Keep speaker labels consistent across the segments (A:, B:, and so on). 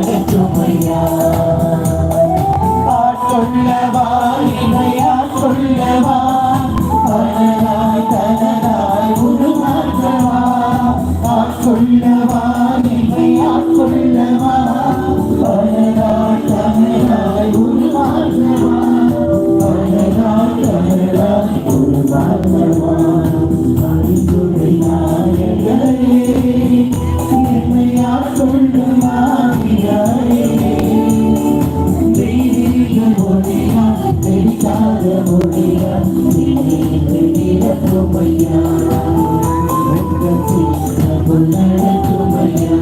A: நடத்துமையா ஆட்கொள்ளவா இணையா கொள்ளவா அனலாய் தனலாய் உருமாற்றவா ஆட்கொள்ளவா இணையா கொள்ளவா அனலாய் தனலாய் உருமாற்றவா அனலாய் தனலாய் உருமாற்றவா அறிவுரை நாயகரே என்னையா கொள்ளுமா தெரியாத மொழியா நடத்துமையா நடத்துமையா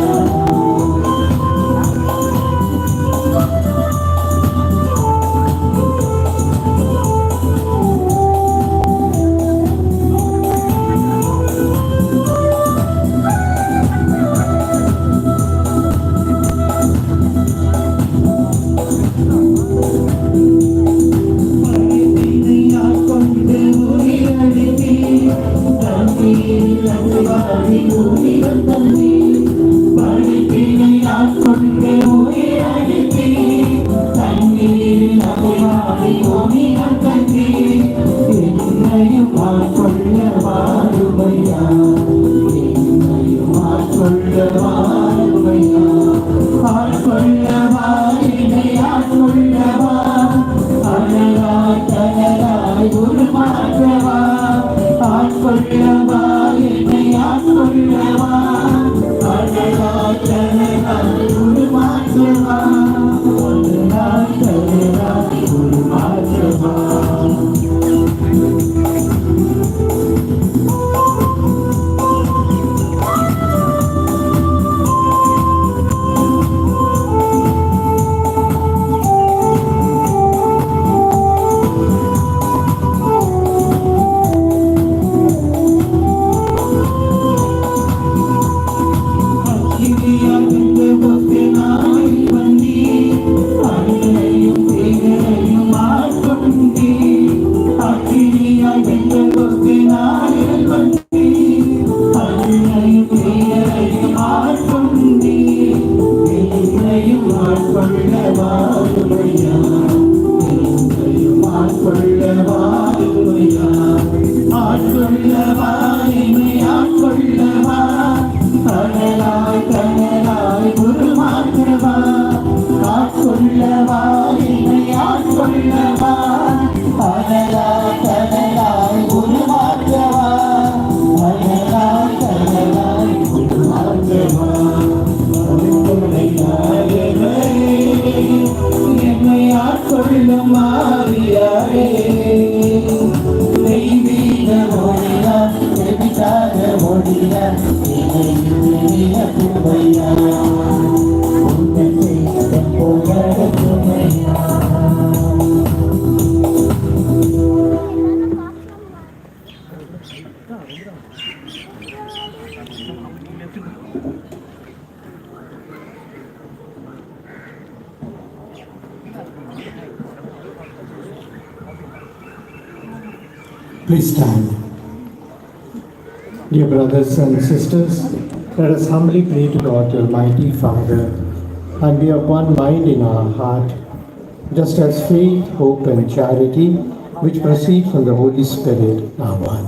B: Please stand. Dear brothers and sisters, let us humbly pray to God, Almighty Father, and be of one mind in our heart, just as faith, hope, and charity, which proceed from the Holy Spirit, are one.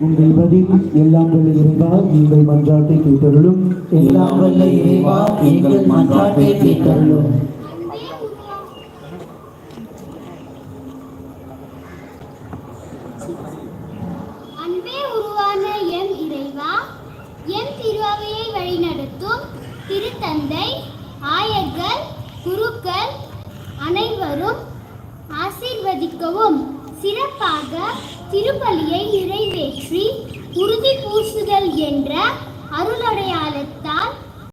C: உங்கள் பதில் எல்லாம் வல்ல இறைவா எங்கள் மன்றாட்டை கேட்டருளும்.
A: எல்லாம் வல்ல இறைவா எங்கள் மன்றாட்டை கேட்டருளும்.
D: அன்பே உருவான எம் இறைவா, எம் திருவையை வழிநடத்தும் திருத்தந்தை, ஆயர்கள், குருக்கள் அனைவரும் ஆசீர்வதிக்கவும். சிறப்பாக திருப்பலியை நிறைவேற்றி உறுதி பூசுதல் என்ற அருளடையாளத்தால்